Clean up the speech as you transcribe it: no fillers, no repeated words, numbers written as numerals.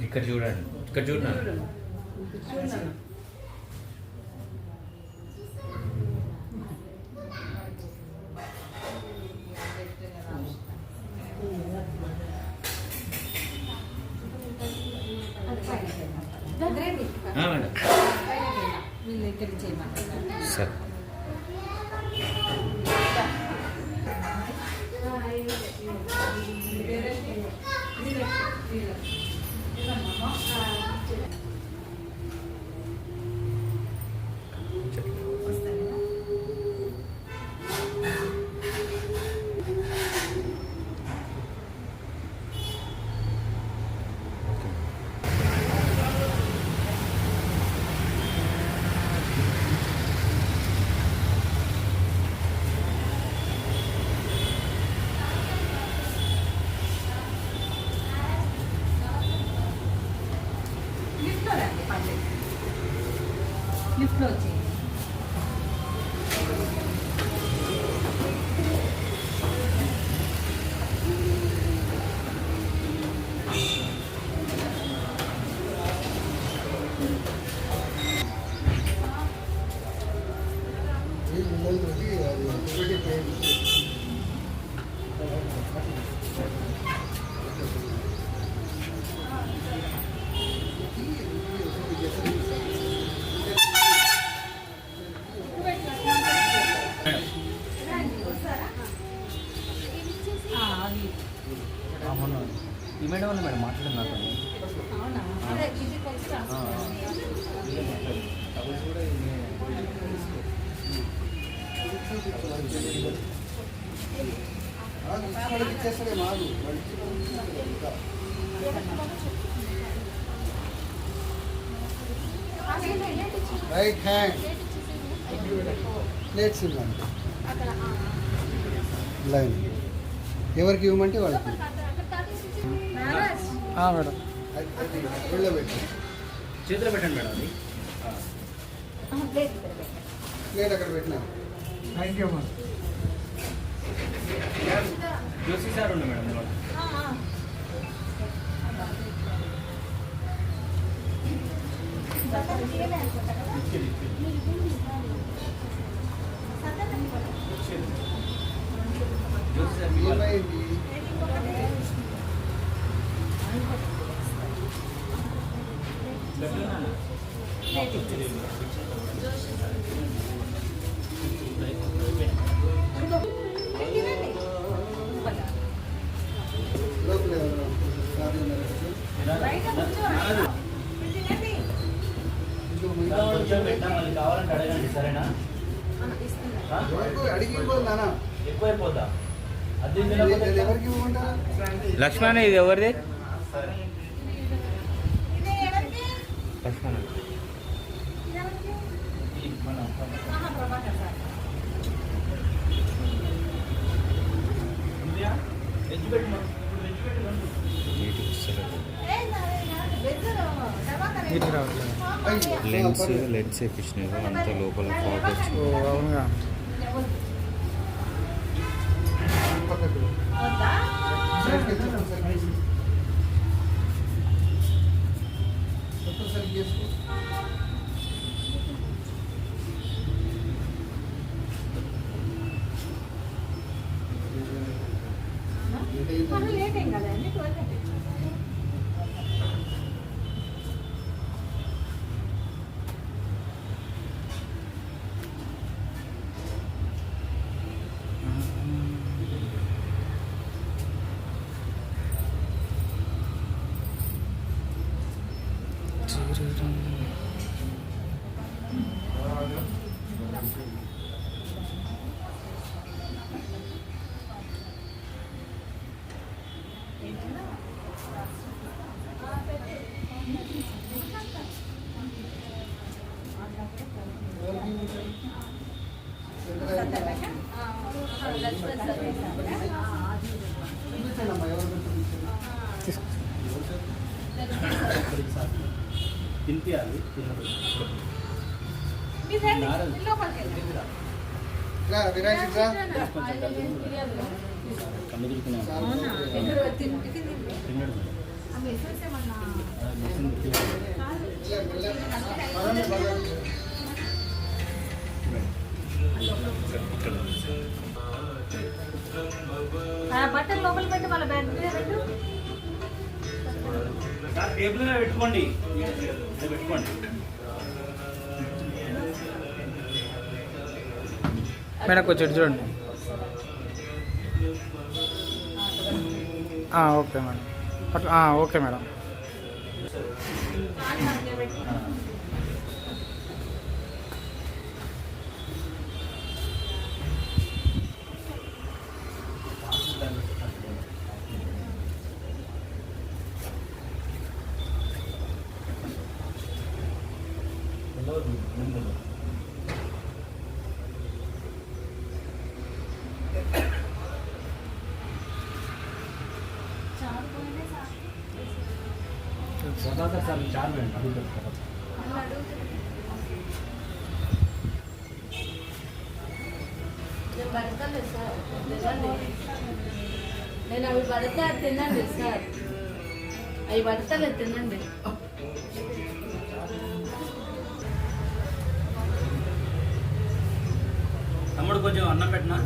ఇక్కడ చూడండి, ఇక్కడ చూడండి. సార్ లిఫ్ట్లో వచ్చి ఈ మేడం ఉంది మేడం మాట్లాడండి నాతో. రైట్ హ్యాండ్ ప్లేట్స్ ఇవ్వండి. లైన్ ఎవరికి ఇవ్వమంటే వాళ్ళకి మేడం చేతిలో పెట్టండి మేడం. అది ప్లేట్ అక్కడ పెట్టినా. థ్యాంక్ యూ అమ్మా. జోసి సార్ ఉండే మేడం. ఏమైంది? కావాలంటే అడగండి, సరేనా? అడిగిపోతుందా? ఎక్కువైపోతా. ఎవరికి ఇవ్వమంటారా? లక్ష్మణ ఇది ఎవరిది? లక్ష్మణ మన ప్రభాకర్ సార్. ఇండియా వెజ్ పెట్టు ఇప్పుడు వెజ్ పెట్టు లెన్స్ వేపించినారు అంత లోపల ఫాగ్ వచ్చింది. అవునుగా పక్కకు వద్దా? సైడ్కి చెప్పు సైడ్కి చెప్పు సైడ్కి చేసుకో మనం లేట్ ఏం కదా అండి 12:30. తినిపించాలి మీ ఫ్రెండ్ లోపలికి వెళ్ళండి. రా విరాజ్ రా కన్ను తిరుగుతున్నాను అవునా? ఎక్కడ టిఫిన్ తిన్నాడు ఆ మెసేజ్ ఏమన్నా బట్టలు లోపల పెట్టి వాళ్ళ బ్యాగ్ పెట్టు. టేబుల్ మీద పెట్టుకోండి ఇది పెట్టుకోండి మేడం కొంచెం ఇటు చూడండి. ఓకే మేడం అట్లా ఓకే మేడం. కాలు మనకే పెట్టు. చాలు పోయినా సార్. बताता सर 4 मिनट अभी तक అలా అడుగుతుంది. నేను పడతలేదు సార్ తినండి. నేను అవి పడితే అది తినండి సార్. అవి పడతలేదు తినండి. తమ్ముడు కొంచెం అన్నం పెట్టినా